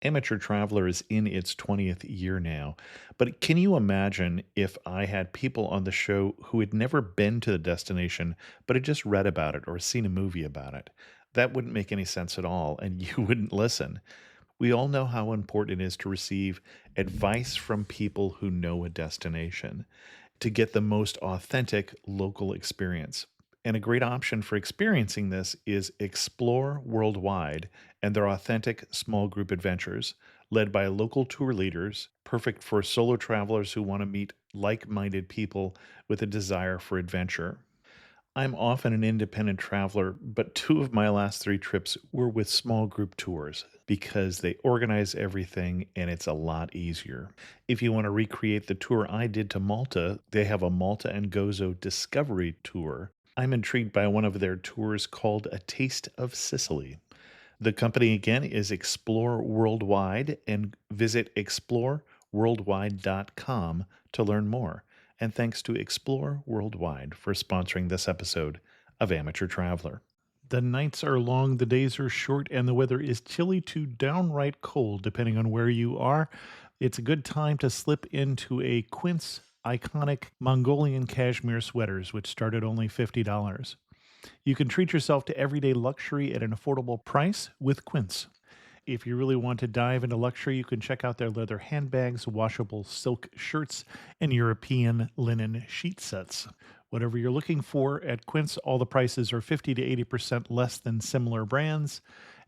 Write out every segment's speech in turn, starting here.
Amateur Traveler is in its 20th year now, but can you imagine if I had people on the show who had never been to the destination, but had just read about it or seen a movie about it? That wouldn't make any sense at all, and you wouldn't listen. We all know how important it is to receive advice from people who know a destination to get the most authentic local experience. And a great option for experiencing this is Explore Worldwide and their authentic small group adventures, led by local tour leaders, perfect for solo travelers who want to meet like minded people with a desire for adventure. I'm often an independent traveler, but two of my last three trips were with small group tours because they organize everything and it's a lot easier. If you want to recreate the tour I did to Malta, they have a Malta and Gozo Discovery Tour. I'm intrigued by one of their tours called A Taste of Sicily. The company again is Explore Worldwide and visit exploreworldwide.com to learn more. And thanks to Explore Worldwide for sponsoring this episode of Amateur Traveler. The nights are long, the days are short, and the weather is chilly to downright cold, depending on where you are. It's a good time to slip into a Quince iconic Mongolian cashmere sweaters, which start at only $50. You can treat yourself to everyday luxury at an affordable price with Quince. If you really want to dive into luxury, you can check out their leather handbags, washable silk shirts, and European linen sheet sets. Whatever you're looking for at Quince, all the prices are 50 to 80% less than similar brands,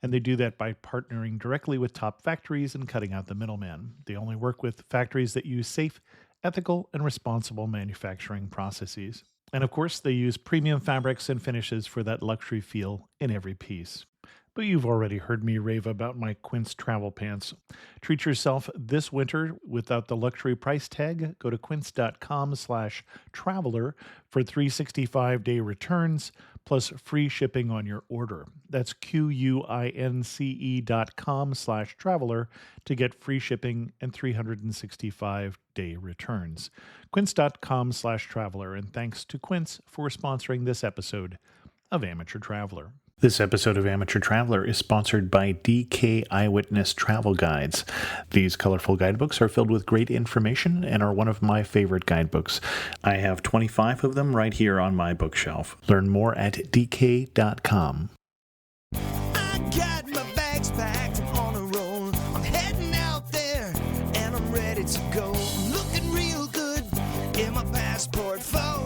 and they do that by partnering directly with top factories and cutting out the middleman. They only work with factories that use safe, ethical, and responsible manufacturing processes. And of course, they use premium fabrics and finishes for that luxury feel in every piece. But you've already heard me rave about my Quince travel pants. Treat yourself this winter without the luxury price tag. Go to quince.com/traveler for 365-day returns plus free shipping on your order. That's QUINCE.com/traveler to get free shipping and 365-day returns. Quince.com/traveler. And thanks to Quince for sponsoring this episode of Amateur Traveler. This episode of Amateur Traveler is sponsored by DK Eyewitness Travel Guides. These colorful guidebooks are filled with great information and are one of my favorite guidebooks. I have 25 of them right here on my bookshelf. Learn more at dk.com. I got my bags packed, I'm on a roll. I'm heading out there and I'm ready to go. I'm looking real good in my passport photo.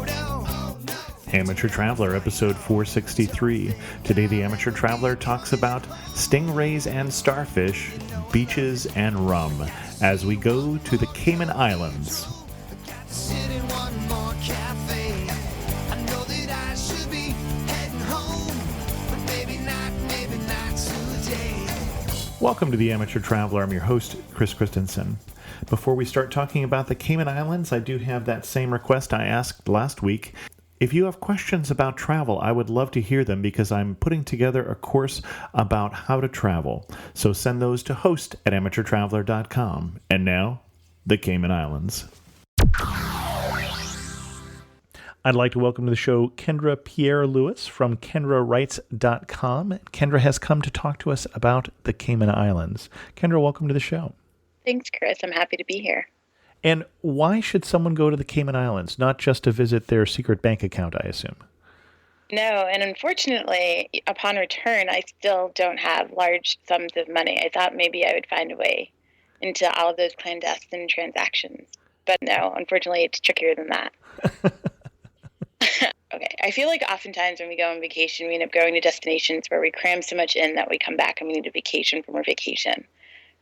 Amateur Traveler, episode 463. Today, the Amateur Traveler talks about stingrays and starfish, beaches and rum, as we go to the Cayman Islands. Got to sit in one more cafe. I know that I should be heading home, but maybe not today. Welcome to the Amateur Traveler. I'm your host, Chris Christensen. Before we start talking about the Cayman Islands, I do have that same request I asked last week. If you have questions about travel, I would love to hear them because I'm putting together a course about how to travel. So send those to host@amateurtraveler.com. And now, the Cayman Islands. I'd like to welcome to the show Kendra Pierre-Louis from KendraWrites.com. Kendra has come to talk to us about the Cayman Islands. Kendra, welcome to the show. Thanks, Chris. I'm happy to be here. And why should someone go to the Cayman Islands? Not just to visit their secret bank account, I assume. No, and unfortunately, upon return, I still don't have large sums of money. I thought maybe I would find a way into all of those clandestine transactions. But no, unfortunately, it's trickier than that. Okay, I feel like oftentimes when we go on vacation, we end up going to destinations where we cram so much in that we come back and we need a vacation from our vacation.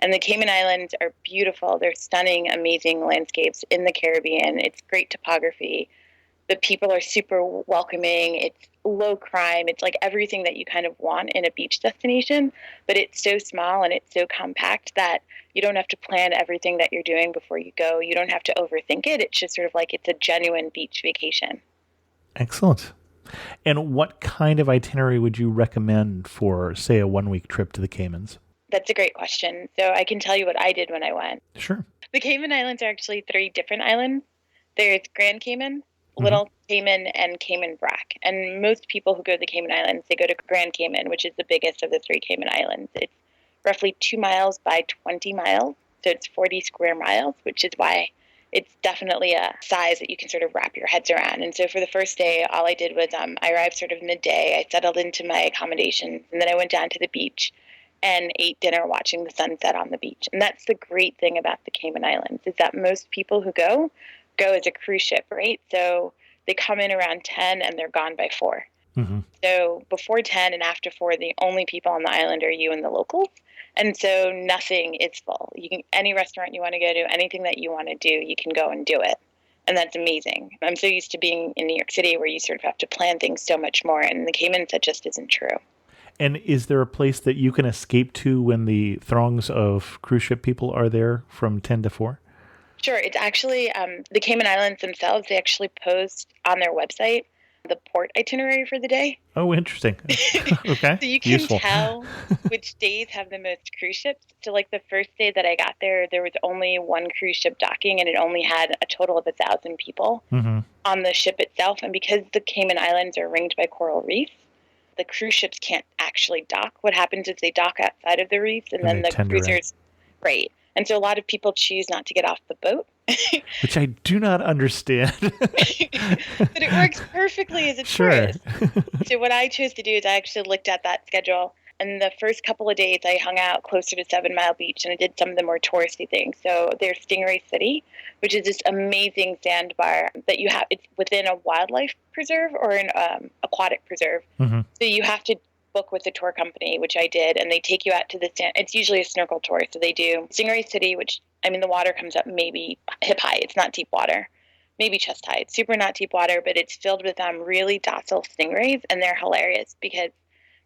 And the Cayman Islands are beautiful. They're stunning, amazing landscapes in the Caribbean. It's great topography. The people are super welcoming. It's low crime. It's like everything that you kind of want in a beach destination, but it's so small and it's so compact that you don't have to plan everything that you're doing before you go. You don't have to overthink it. It's just sort of like it's a genuine beach vacation. Excellent. And what kind of itinerary would you recommend for, say, a one-week trip to the Caymans? That's a great question. So I can tell you what I did when I went. Sure. The Cayman Islands are actually 3 different islands. There's Grand Cayman, Little Cayman, and Cayman Brac. And most people who go to the Cayman Islands, they go to Grand Cayman, which is the biggest of the 3 Cayman Islands. It's roughly 2 miles by 20 miles. So it's 40 square miles, which is why it's definitely a size that you can sort of wrap your heads around. And so for the first day, all I did was I arrived sort of midday. I settled into my accommodations, and then I went down to the beach and ate dinner watching the sunset on the beach. And that's the great thing about the Cayman Islands, is that most people who go as a cruise ship, right? So they come in around 10 and they're gone by 4. Mm-hmm. So before 10 and after 4, the only people on the island are you and the locals. And so nothing is full. You can, any restaurant you want to go to, anything that you want to do, you can go and do it. And that's amazing. I'm so used to being in New York City where you sort of have to plan things so much more. And in the Caymans, that just isn't true. And is there a place that you can escape to when the throngs of cruise ship people are there from 10 to 4? Sure. It's actually the Cayman Islands themselves. They actually post on their website the port itinerary for the day. Oh, interesting. Okay. So you can tell which days have the most cruise ships. So like the first day that I got there was only one cruise ship docking, and it only had a total of 1,000 people on the ship itself. And because the Cayman Islands are ringed by coral reefs, the cruise ships can't actually dock. What happens is they dock outside of the reefs, and then the cruisers, right. And so a lot of people choose not to get off the boat. Which I do not understand. But it works perfectly as a tourist. So what I chose to do is I actually looked at that schedule. And the first couple of days, I hung out closer to 7 Mile Beach, and I did some of the more touristy things. So there's Stingray City, which is this amazing sandbar that you have. It's within a wildlife preserve or an aquatic preserve. Mm-hmm. So you have to book with the tour company, which I did, and they take you out to the sand. It's usually a snorkel tour. So they do Stingray City, which, I mean, the water comes up maybe hip high. It's not deep water, maybe chest high. It's super not deep water, but it's filled with really docile stingrays, and they're hilarious because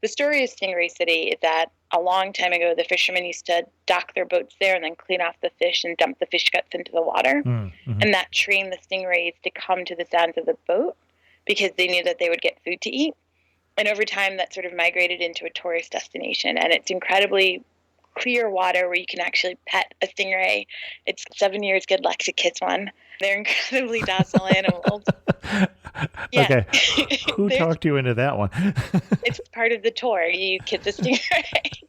the story of Stingray City is that a long time ago, the fishermen used to dock their boats there and then clean off the fish and dump the fish guts into the water. Mm-hmm. And that trained the stingrays to come to the sounds of the boat because they knew that they would get food to eat. And over time, that sort of migrated into a tourist destination. And it's incredibly clear water where you can actually pet a stingray. It's 7 years good luck to kiss one. They're incredibly docile animals. Yeah. Okay. Who talked you into that one? It's part of the tour. You kiss a stingray.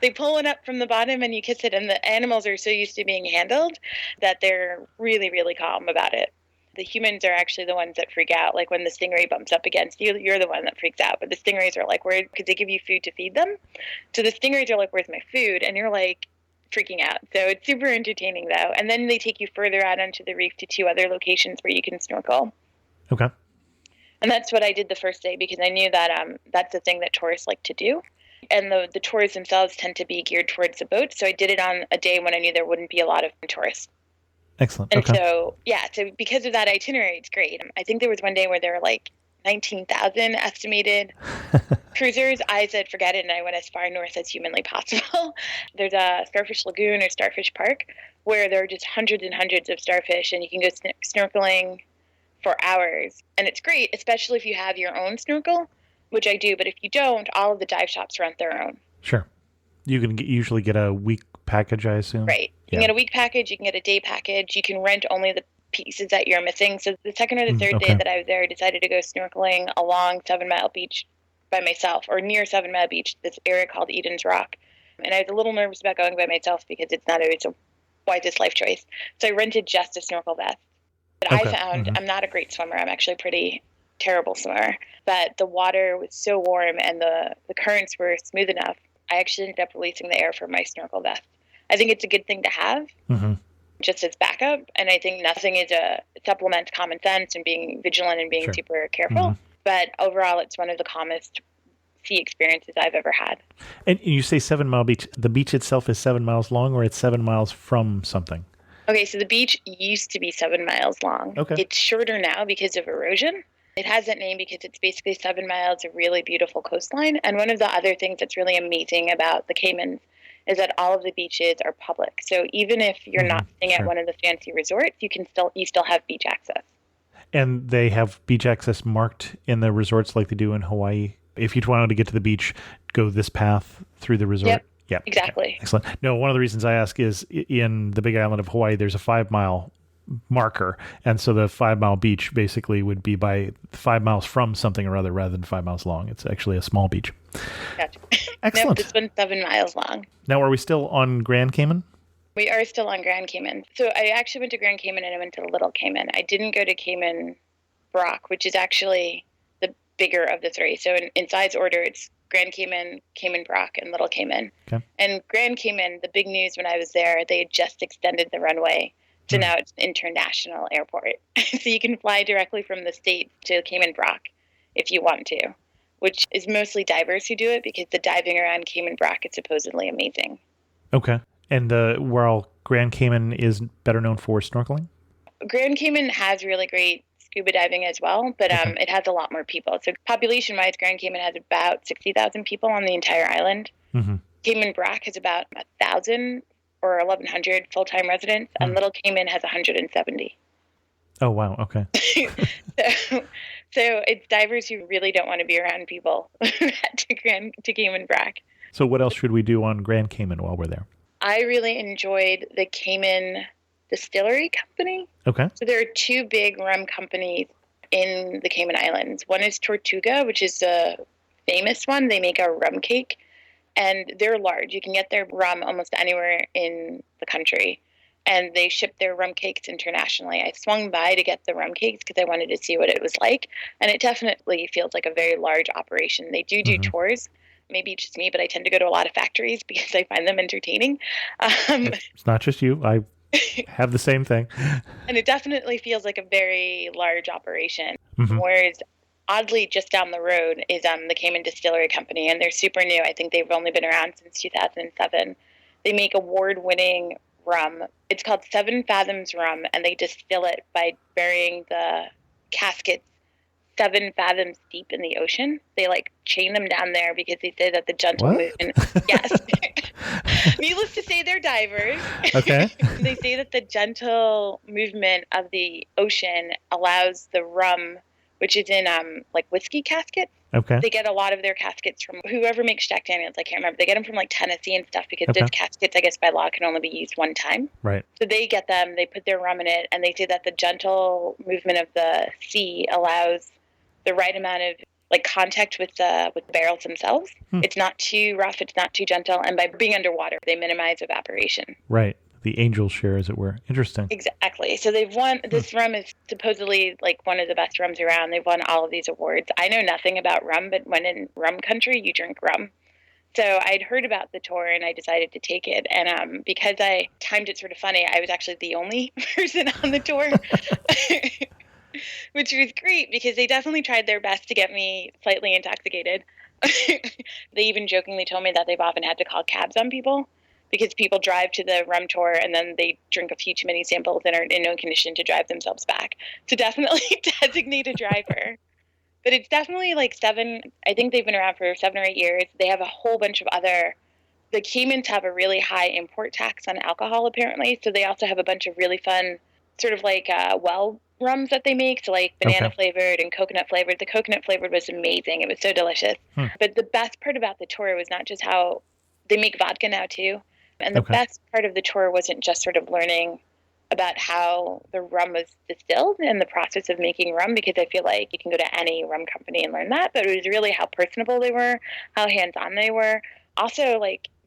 They pull it up from the bottom and you kiss it. And the animals are so used to being handled that they're really, really calm about it. The humans are actually the ones that freak out. Like when the stingray bumps up against you, you're the one that freaks out. But the stingrays are like worried because they give you food to feed them. So the stingrays are like, where's my food? And you're like freaking out. So it's super entertaining though. And then they take you further out onto the reef to 2 other locations where you can snorkel. Okay. And that's what I did the first day because I knew that that's the thing that tourists like to do. And the tours themselves tend to be geared towards the boat. So I did it on a day when I knew there wouldn't be a lot of tourists. Excellent. And okay. so because of that itinerary, it's great. I think there was one day where there were like 19,000 estimated cruisers. I said, forget it. And I went as far north as humanly possible. There's a Starfish Lagoon or Starfish Park where there are just hundreds and hundreds of starfish, and you can go snorkeling for hours. And it's great, especially if you have your own snorkel, which I do. But if you don't, all of the dive shops rent their own. Sure. You can usually get a week package, I assume. Right. You can get a week package. You can get a day package. You can rent only the pieces that you're missing. So the second or the third day that I was there, I decided to go snorkeling along 7 Mile Beach by myself, or near 7 Mile Beach, this area called Eden's Rock. And I was a little nervous about going by myself because it's not always a wisest life choice. So I rented just a snorkel vest. But I found I'm not a great swimmer. I'm actually a pretty terrible swimmer. But the water was so warm and the currents were smooth enough. I actually ended up releasing the air from my snorkel vest. I think it's a good thing to have just as backup. And I think nothing is a supplement to common sense and being vigilant and being super careful. But overall, it's one of the calmest sea experiences I've ever had. And you say 7 Mile Beach. The beach itself is 7 miles long, or it's 7 miles from something? Okay, so the beach used to be 7 miles long. Okay. It's shorter now because of erosion. It has that name because it's basically 7 miles of really beautiful coastline. And one of the other things that's really amazing about the Caymans is that all of the beaches are public. So even if you're not staying at one of the fancy resorts, you still have beach access. And they have beach access marked in the resorts like they do in Hawaii. If you wanted to get to the beach, go this path through the resort. Yep. Yeah, exactly. Okay. Excellent. No, one of the reasons I ask is in the Big Island of Hawaii, there's a 5 mile marker. And so the 5 mile beach basically would be by 5 miles from something or other rather than 5 miles long. It's actually a small beach. Gotcha. Excellent. No, this one's 7 miles long. Now, are we still on Grand Cayman? We are still on Grand Cayman. So I actually went to Grand Cayman and I went to Little Cayman. I didn't go to Cayman Brac, which is actually the bigger of the three. So in size order, it's Grand Cayman, Cayman Brac, and Little Cayman. Okay. And Grand Cayman, the big news when I was there, they had just extended the runway. So now it's an international airport. So you can fly directly from the States to Cayman Brac if you want to, which is mostly divers who do it because the diving around Cayman Brac is supposedly amazing. Okay. And while Grand Cayman is better known for snorkeling? Grand Cayman has really great scuba diving as well, but it has a lot more people. So population-wise, Grand Cayman has about 60,000 people on the entire island. Mm-hmm. Cayman Brac has about 1,000 or 1,100 full-time residents, and Little Cayman has 170. Oh, wow. Okay. So it's divers who really don't want to be around people to Cayman Brac. So what else should we do on Grand Cayman while we're there? I really enjoyed the Cayman Distillery Company. Okay. So there are two big rum companies in the Cayman Islands. One is Tortuga, which is the famous one. They make a rum cake, and they're large. You can get their rum almost anywhere in the country, and they ship their rum cakes internationally. I swung by to get the rum cakes because I wanted to see what it was like, and it definitely feels like a very large operation. They do tours. Maybe it's just me, but I tend to go to a lot of factories because I find them entertaining. It's not just you. I have the same thing. And it definitely feels like a very large operation. Mm-hmm. Whereas, oddly, just down the road is the Cayman Distillery Company, and they're super new. I think they've only been around since 2007. They make award-winning rum. It's called 7 Fathoms Rum, and they distill it by burying the caskets 7 fathoms deep in the ocean. They chain them down there because they say that the gentle movement. Yes. Needless to say, they're divers. Okay. They say that the gentle movement of the ocean allows the rum, which is in whiskey caskets. Okay. They get a lot of their caskets from whoever makes Jack Daniels. I can't remember. They get them from Tennessee and stuff because those caskets, I guess by law, can only be used one time. Right. So they get them, they put their rum in it, and they say that the gentle movement of the sea allows the right amount of contact with the barrels themselves. It's not too rough, it's not too gentle, and by being underwater, they minimize evaporation. Right. The angel share, as it were. Interesting. Exactly. So they've won. This rum is supposedly one of the best rums around. They've won all of these awards. I know nothing about rum, but when in rum country, you drink rum. So I'd heard about the tour and I decided to take it. And because I timed it sort of funny, I was actually the only person on the tour. Which was great because they definitely tried their best to get me slightly intoxicated. They even jokingly told me that they've often had to call cabs on people because people drive to the rum tour and then they drink a few too many samples and are in no condition to drive themselves back. So definitely designate a driver. But it's definitely I think they've been around for 7 or 8 years. They have a whole bunch of the Caymans have a really high import tax on alcohol apparently. So they also have a bunch of really fun sort of rums that they make, so banana flavored and coconut flavored. The coconut flavored was amazing. It was so delicious. But the best part about the tour was not just how they make vodka now too. And the best part of the tour wasn't just sort of learning about how the rum was distilled and the process of making rum, because I feel like you can go to any rum company and learn that, but it was really how personable they were, how hands-on they were. Also,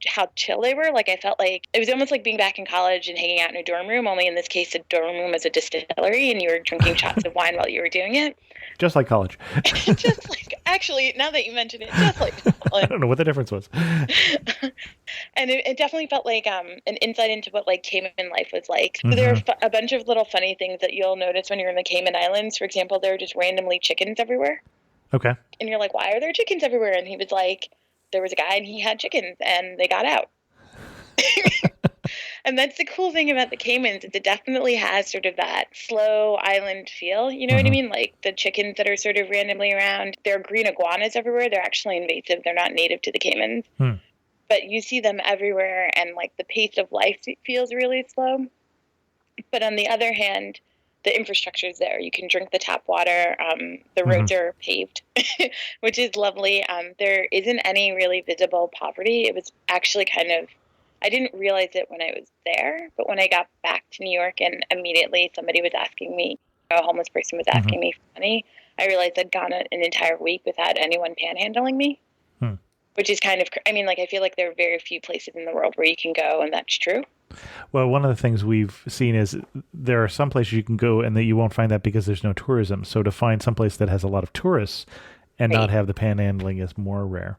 how chill they were. I felt like it was almost like being back in college and hanging out in a dorm room, only in this case, a dorm room was a distillery and you were drinking shots of wine while you were doing it. Just like college. Actually, now that you mention it, just like college. I don't know what the difference was. And it definitely felt like an insight into what Cayman life was like. So there are a bunch of little funny things that you'll notice when you're in the Cayman Islands. For example, there are just randomly chickens everywhere. Okay. And you're like, why are there chickens everywhere? And he was like, there was a guy and he had chickens and they got out. And that's the cool thing about the Caymans, is it definitely has sort of that slow island feel. You know what I mean? The chickens that are sort of randomly around. There are green iguanas everywhere. They're actually invasive. They're not native to the Caymans. But you see them everywhere, and the pace of life feels really slow. But on the other hand, the infrastructure is there. You can drink the tap water. The roads are paved, which is lovely. There isn't any really visible poverty. It was actually kind of I didn't realize it when I was there, but when I got back to New York and immediately somebody was asking me, a homeless person was Mm-hmm. asking me for money, I realized I'd gone an entire week without anyone panhandling me, Hmm. which is kind of, I mean, like, I feel like there are very few places in the world where you can go, and that's true. Well, one of the things we've seen is there are some places you can go and that you won't find that because there's no tourism. So to find some place that has a lot of tourists and not have the panhandling is more rare.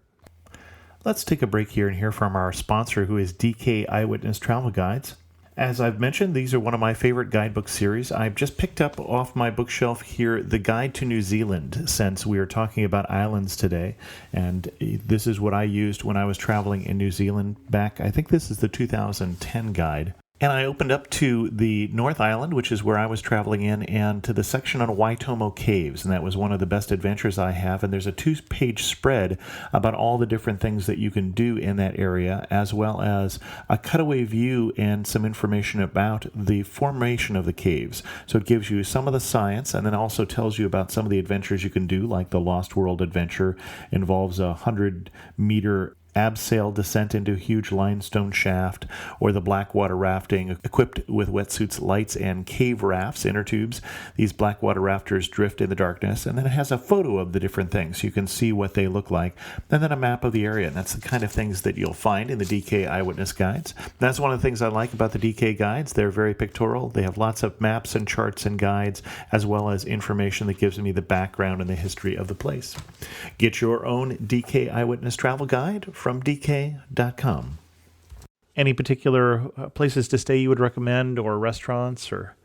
Let's take a break here and hear from our sponsor, who is DK Eyewitness Travel Guides. As I've mentioned, these are one of my favorite guidebook series. I've just picked up off my bookshelf here The Guide to New Zealand, since we are talking about islands today. And this is what I used when I was traveling in New Zealand back, I think this is the 2010 guide. And I opened up to the North Island, which is where I was traveling in, and to the section on Waitomo Caves. And that was one of the best adventures I have. And there's a 2-page spread about all the different things that you can do in that area, as well as a cutaway view and some information about the formation of the caves. So it gives you some of the science and then also tells you about some of the adventures you can do, like the Lost World adventure involves a 100-meter abseil descent into a huge limestone shaft, or the blackwater rafting equipped with wetsuits, lights, and cave rafts, inner tubes. These blackwater rafters drift in the darkness, and then it has a photo of the different things so you can see what they look like, and then a map of the area. And that's the kind of things that you'll find in the DK Eyewitness Guides. That's one of the things I like about the DK Guides. They're very pictorial. They have lots of maps and charts and guides, as well as information that gives me the background and the history of the place. Get your own DK Eyewitness Travel Guide from DK.com. Any particular places to stay you would recommend, or restaurants, or?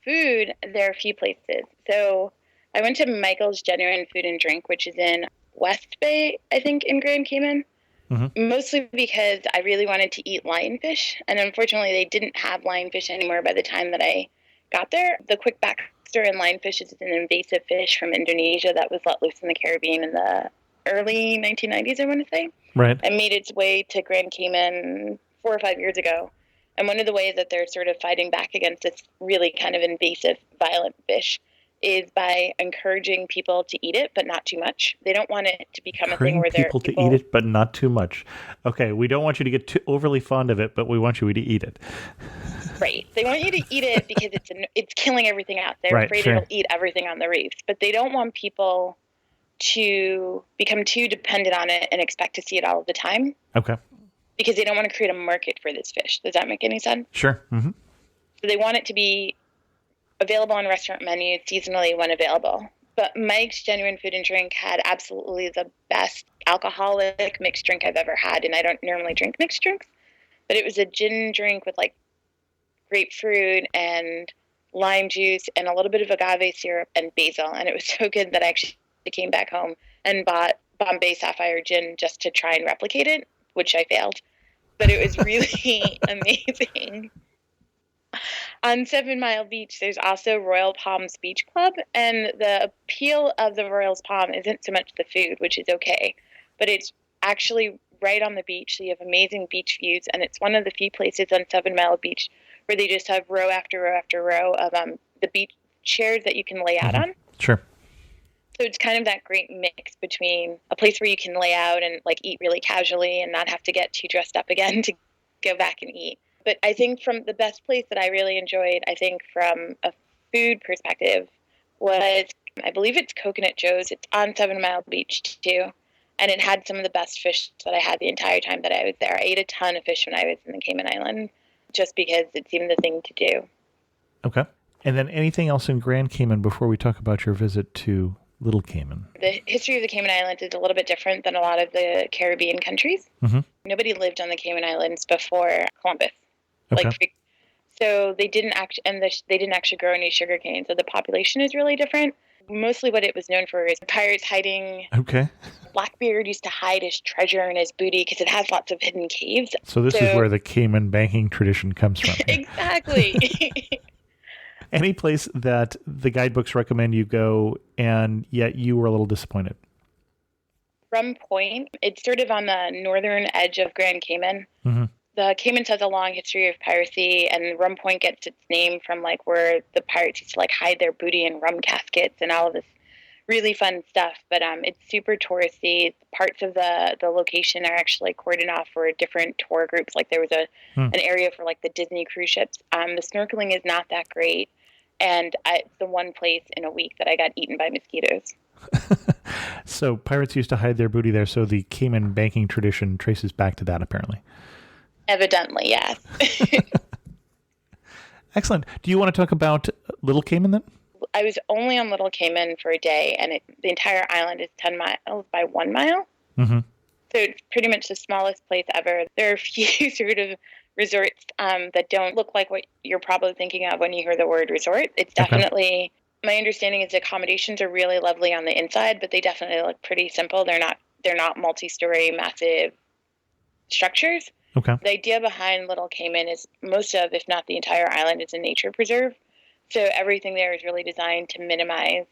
Food, there are a few places. So I went to Michael's Genuine Food and Drink, which is in West Bay, I think, in Grand Cayman. Mm-hmm. Mostly because I really wanted to eat lionfish, and unfortunately they didn't have lionfish anymore by the time that I got there. The quick backstory on lionfish is an invasive fish from Indonesia that was let loose in the Caribbean in the early 1990s, I want to say. Right. And made its way to Grand Cayman 4 or 5 years ago. And one of the ways that they're sort of fighting back against this really kind of invasive, violent fish is by encouraging people to eat it, but not too much. They don't want it to become a thing where people to eat it, but not too much. Okay, we don't want you to get too overly fond of it, but we want you to eat it. Right. They want you to eat it because it's killing everything out. They're afraid it'll eat everything on the reefs. But they don't want people to become too dependent on it and expect to see it all of the time. Okay. Because they don't want to create a market for this fish. Does that make any sense? Sure. Mm-hmm. So they want it to be available on restaurant menus seasonally when available. But Mike's Genuine Food and Drink had absolutely the best alcoholic mixed drink I've ever had. And I don't normally drink mixed drinks, but it was a gin drink with like grapefruit and lime juice and a little bit of agave syrup and basil. And it was so good that I actually came back home and bought Bombay Sapphire gin just to try and replicate it, which I failed. But it was really amazing. On 7 Mile Beach, there's also Royal Palms Beach Club, and the appeal of the Royal Palm isn't so much the food, which is okay, but it's actually right on the beach, so you have amazing beach views, and it's one of the few places on 7 Mile Beach where they just have row after row after row of the beach chairs that you can lay out on. Sure. So it's kind of that great mix between a place where you can lay out and like eat really casually and not have to get too dressed up again to go back and eat. But I think from the best place that I really enjoyed, I think from a food perspective, was, I believe it's Coconut Joe's. It's on 7 Mile Beach too. And it had some of the best fish that I had the entire time that I was there. I ate a ton of fish when I was in the Cayman Islands just because it seemed the thing to do. Okay. And then anything else in Grand Cayman before we talk about your visit to Little Cayman? The history of the Cayman Islands is a little bit different than a lot of the Caribbean countries. Mm-hmm. Nobody lived on the Cayman Islands before Columbus. Okay. So they didn't they didn't actually grow any sugarcane. So the population is really different. Mostly what it was known for is pirates hiding. Okay. Blackbeard used to hide his treasure and his booty because it has lots of hidden caves. So this is where the Cayman banking tradition comes from. Exactly. Any place that the guidebooks recommend you go, and yet you were a little disappointed? Rum Point. It's sort of on the northern edge of Grand Cayman. Mm-hmm. The Caymans has a long history of piracy, and Rum Point gets its name from like where the pirates used to like hide their booty in rum caskets and all of this really fun stuff. But it's super touristy. Parts of the location are actually cordoned off for different tour groups. Like there was an area for like the Disney cruise ships. The snorkeling is not that great, and it's the one place in a week that I got eaten by mosquitoes. So pirates used to hide their booty there, so the Cayman banking tradition traces back to that, apparently. Evidently, yes. Excellent. Do you want to talk about Little Cayman then? I was only on Little Cayman for a day, and the entire island is 10 miles by 1 mile. Mm-hmm. So it's pretty much the smallest place ever. There are a few sort of resorts that don't look like what you're probably thinking of when you hear the word resort. It's definitely, my understanding is the accommodations are really lovely on the inside, but they definitely look pretty simple. They're not multi-story, massive structures. Okay. The idea behind Little Cayman is most of, if not the entire island, is a nature preserve. So everything there is really designed to minimize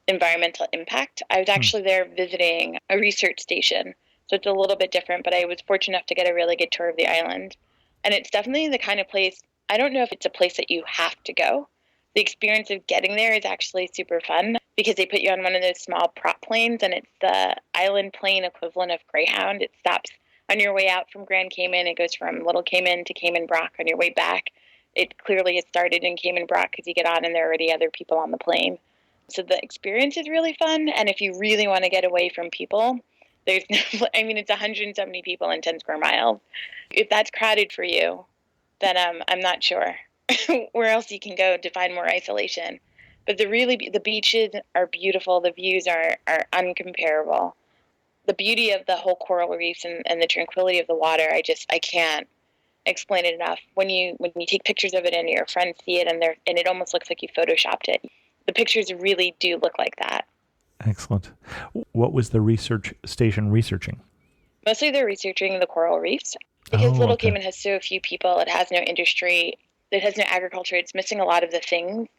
environmental impact. I was actually there visiting a research station, so it's a little bit different, but I was fortunate enough to get a really good tour of the island. And it's definitely the kind of place, I don't know if it's a place that you have to go. The experience of getting there is actually super fun because they put you on one of those small prop planes, and it's the island plane equivalent of Greyhound. It stops on your way out from Grand Cayman. It goes from Little Cayman to Cayman Brac. On your way back, it clearly has started in Cayman Brac because you get on and there are already other people on the plane. So the experience is really fun. And if you really want to get away from people, there's no, I mean, it's 170 people in 10 square miles. If that's crowded for you, then I'm not sure where else you can go to find more isolation. But the beaches are beautiful. The views are uncomparable. The beauty of the whole coral reefs and the tranquility of the water, I can't explain it enough. When you take pictures of it and your friends see it and it almost looks like you photoshopped it. The pictures really do look like that. Excellent. What was the research station researching? Mostly they're researching the coral reefs. Because Little Cayman has so few people, it has no industry, it has no agriculture, it's missing a lot of the things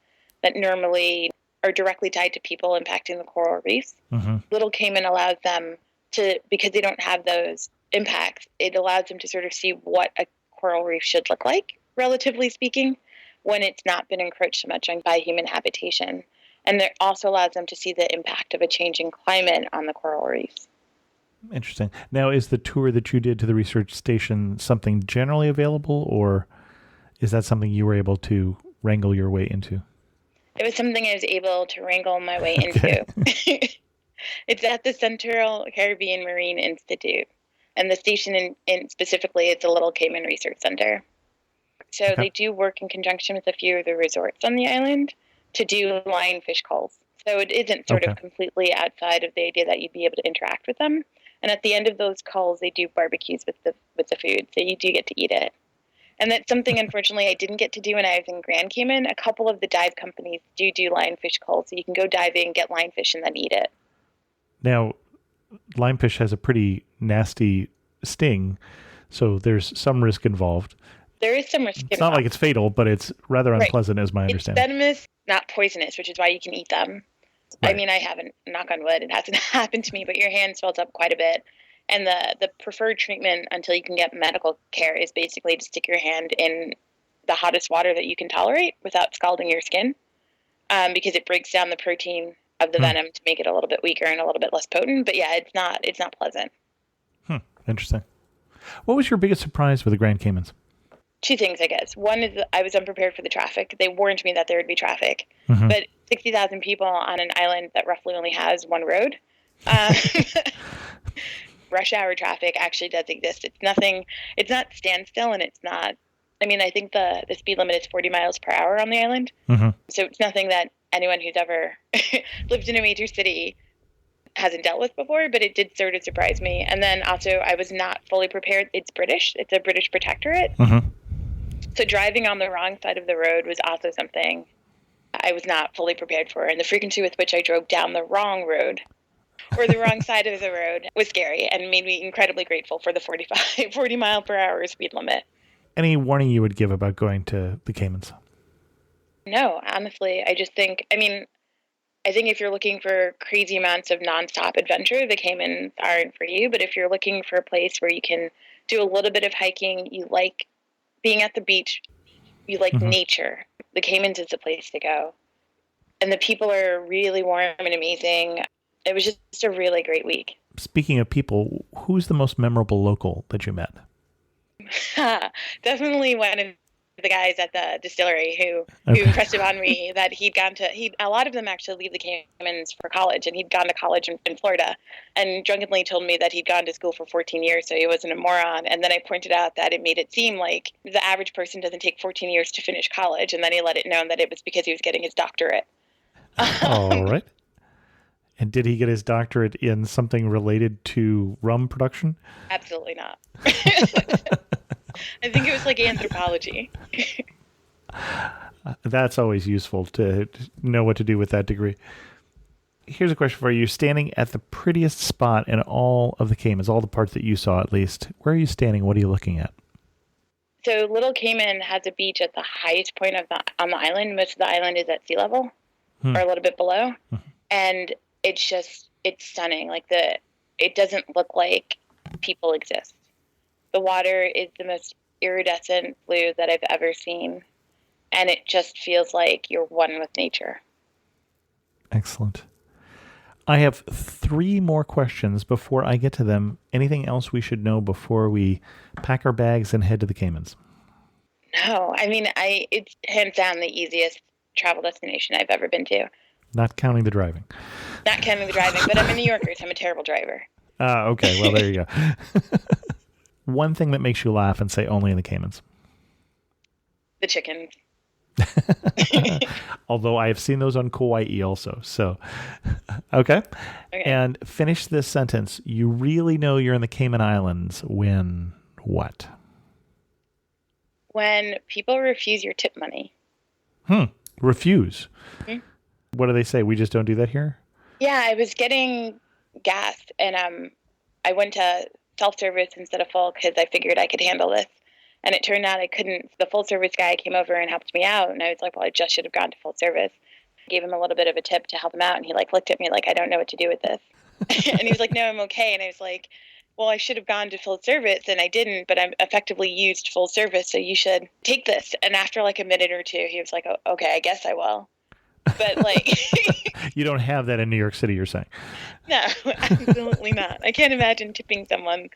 that normally are directly tied to people impacting the coral reefs. Mm-hmm. Little Cayman allows them to, because they don't have those impacts, it allows them to sort of see what a coral reef should look like, relatively speaking, when it's not been encroached so much on by human habitation. And it also allows them to see the impact of a changing climate on the coral reefs. Interesting. Now, is the tour that you did to the research station something generally available, or is that something you were able to wrangle your way into? It was something I was able to wrangle my way into. It's at the Central Caribbean Marine Institute, and the station in specifically is the Little Cayman Research Center. So they do work in conjunction with a few of the resorts on the island to do lionfish culls. So it isn't sort of completely outside of the idea that you'd be able to interact with them. And at the end of those culls, they do barbecues with the food, so you do get to eat it. And that's something, unfortunately, I didn't get to do when I was in Grand Cayman. A couple of the dive companies do lionfish culls, so you can go diving, get lionfish, and then eat it. Now, lionfish has a pretty nasty sting, so there's some risk involved. There is some risk involved. It's not like it's fatal, but it's rather unpleasant, as my understanding. It's venomous, not poisonous, which is why you can eat them. Right. I mean, I haven't, knock on wood, it hasn't happened to me, but your hand swells up quite a bit. And the preferred treatment until you can get medical care is basically to stick your hand in the hottest water that you can tolerate without scalding your skin, because it breaks down the protein of the venom to make it a little bit weaker and a little bit less potent. But yeah, it's not pleasant. Interesting. What was your biggest surprise with the Grand Caymans? Two things, I guess. One is that I was unprepared for the traffic. They warned me that there would be traffic, but 60,000 people on an island that roughly only has one road. Rush hour traffic actually does exist. It's not standstill, and it's not, I mean, I think the speed limit is 40 miles per hour on the island. So it's nothing that anyone who's ever lived in a major city hasn't dealt with before, but it did sort of surprise me. And then also I was not fully prepared. It's British. It's a British protectorate. So driving on the wrong side of the road was also something I was not fully prepared for. And the frequency with which I drove down the wrong road or the wrong side of the road was scary and made me incredibly grateful for the 40 mile per hour speed limit. Any warning you would give about going to the Caymans? No, honestly, I think if you're looking for crazy amounts of nonstop adventure, the Caymans aren't for you. But if you're looking for a place where you can do a little bit of hiking, you like being at the beach, you like nature, the Caymans is the place to go. And the people are really warm and amazing. It was just a really great week. Speaking of people, who's the most memorable local that you met? Definitely one of the guys at the distillery who impressed upon me that a lot of them actually leave the Caymans for college, and he'd gone to college in Florida, and drunkenly told me that he'd gone to school for 14 years, so he wasn't a moron. And then I pointed out that it made it seem like the average person doesn't take 14 years to finish college, and then he let it known that it was because he was getting his doctorate. All right. And did he get his doctorate in something related to rum production? Absolutely not. I think it was like anthropology. That's always useful to know what to do with that degree. Here's a question for you. Standing at the prettiest spot in all of the Caymans, all the parts that you saw at least, where are you standing? What are you looking at? So Little Cayman has a beach at the highest point on the island. Most of the island is at sea level or a little bit below. And it's stunning. It doesn't look like people exist. The water is the most iridescent blue that I've ever seen. And it just feels like you're one with nature. Excellent. I have 3 more questions before I get to them. Anything else we should know before we pack our bags and head to the Caymans? No, I mean, it's hands down the easiest travel destination I've ever been to. Not counting the driving. Not counting the driving, but I'm a New Yorker, so I'm a terrible driver. Okay. Well, there you go. One thing that makes you laugh and say only in the Caymans. The chickens. Although I have seen those on Kauai also. So, okay. And finish this sentence. You really know you're in the Cayman Islands when what? When people refuse your tip money. Refuse? What do they say? We just don't do that here? Yeah, I was getting gas, and I went to self-service instead of full because I figured I could handle this. And it turned out I couldn't. The full-service guy came over and helped me out, and I was like, well, I just should have gone to full service. I gave him a little bit of a tip to help him out, and he looked at me like, I don't know what to do with this. And he was like, no, I'm okay. And I was like, well, I should have gone to full service, and I didn't, but I'm effectively used full service, so you should take this. And after a minute or two, he was like, oh, okay, I guess I will. But you don't have that in New York City, you're saying? No, absolutely not. I can't imagine tipping someone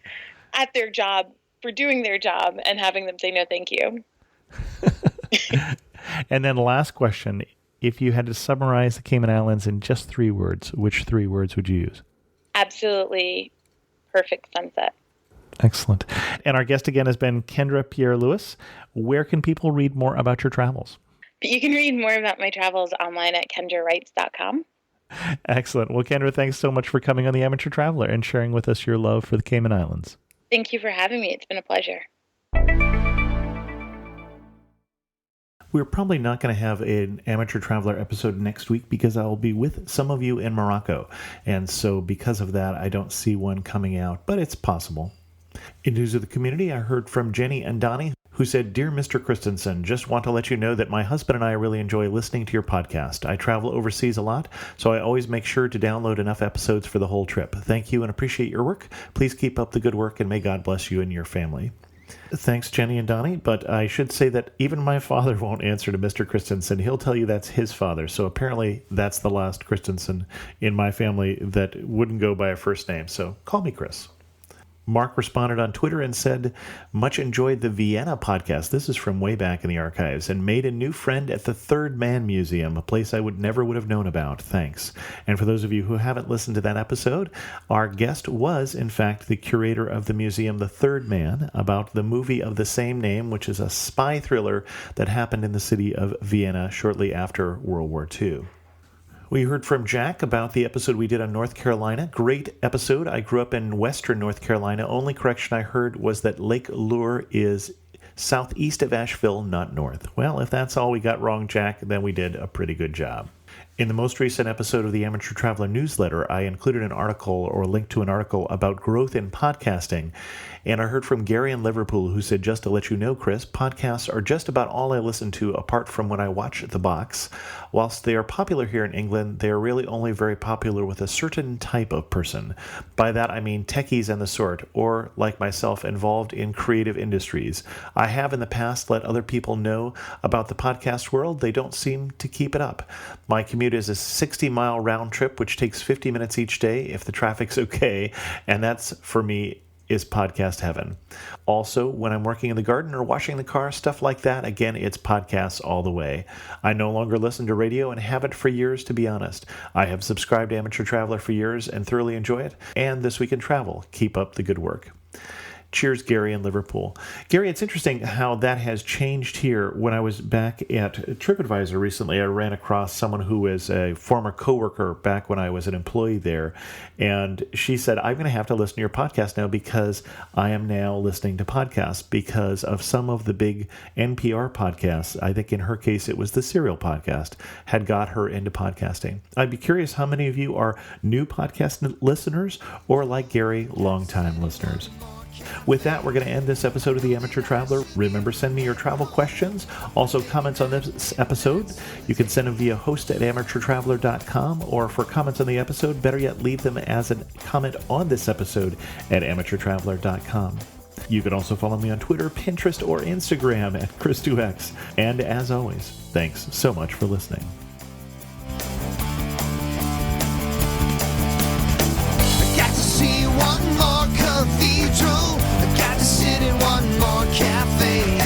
at their job for doing their job and having them say no thank you. And then last question, if you had to summarize the Cayman Islands in just 3 words, which 3 words would you use? Absolutely perfect sunset. Excellent. And our guest again has been Kendra Pierre-Louis. Where can people read more about your travels? You can read more about my travels online at kendrawrites.com. Excellent. Well, Kendra, thanks so much for coming on The Amateur Traveler and sharing with us your love for the Cayman Islands. Thank you for having me. It's been a pleasure. We're probably not going to have an Amateur Traveler episode next week because I'll be with some of you in Morocco. And so because of that, I don't see one coming out, but it's possible. In news of the community, I heard from Jenny and Donnie, who said, Dear Mr. Christensen, just want to let you know that my husband and I really enjoy listening to your podcast. I travel overseas a lot, so I always make sure to download enough episodes for the whole trip. Thank you and appreciate your work. Please keep up the good work and may God bless you and your family. Thanks, Jenny and Donnie, but I should say that even my father won't answer to Mr. Christensen. He'll tell you that's his father, so apparently that's the last Christensen in my family that wouldn't go by a first name, so call me Chris. Mark responded on Twitter and said, much enjoyed the Vienna podcast. This is from way back in the archives, and made a new friend at the Third Man Museum, a place I never would have known about. Thanks. And for those of you who haven't listened to that episode, our guest was, in fact, the curator of the museum, The Third Man, about the movie of the same name, which is a spy thriller that happened in the city of Vienna shortly after World War II. We heard from Jack about the episode we did on North Carolina. Great episode. I grew up in western North Carolina. Only correction I heard was that Lake Lure is southeast of Asheville, not north. Well, if that's all we got wrong, Jack, then we did a pretty good job. In the most recent episode of the Amateur Traveler newsletter, I included an article or a link to an article about growth in podcasting. And I heard from Gary in Liverpool who said, just to let you know, Chris, podcasts are just about all I listen to apart from when I watch The Box. Whilst they are popular here in England, they are really only very popular with a certain type of person. By that I mean techies and the sort, or, like myself, involved in creative industries. I have in the past let other people know about the podcast world. They don't seem to keep it up. My commute commute is a 60-mile round trip, which takes 50 minutes each day if the traffic's okay. And that's, for me, is podcast heaven. Also, when I'm working in the garden or washing the car, stuff like that, again, it's podcasts all the way. I no longer listen to radio and haven't for years, to be honest. I have subscribed to Amateur Traveler for years and thoroughly enjoy it. And This Week in Travel. Keep up the good work. Cheers, Gary in Liverpool. Gary, it's interesting how that has changed here. When I was back at TripAdvisor recently, I ran across someone who was a former coworker back when I was an employee there. And she said, I'm going to have to listen to your podcast now because I am now listening to podcasts because of some of the big NPR podcasts. I think in her case, it was the Serial podcast, had got her into podcasting. I'd be curious how many of you are new podcast listeners or, like Gary, longtime listeners. With that, we're going to end this episode of The Amateur Traveler. Remember, send me your travel questions. Also, comments on this episode. You can send them via host@amateurtraveler.com, or for comments on the episode, better yet, leave them as a comment on this episode at amateurtraveler.com. You can also follow me on Twitter, Pinterest, or Instagram at Chris2X. And as always, thanks so much for listening. Got to see one more cathedral. I got to sit in one more cafe.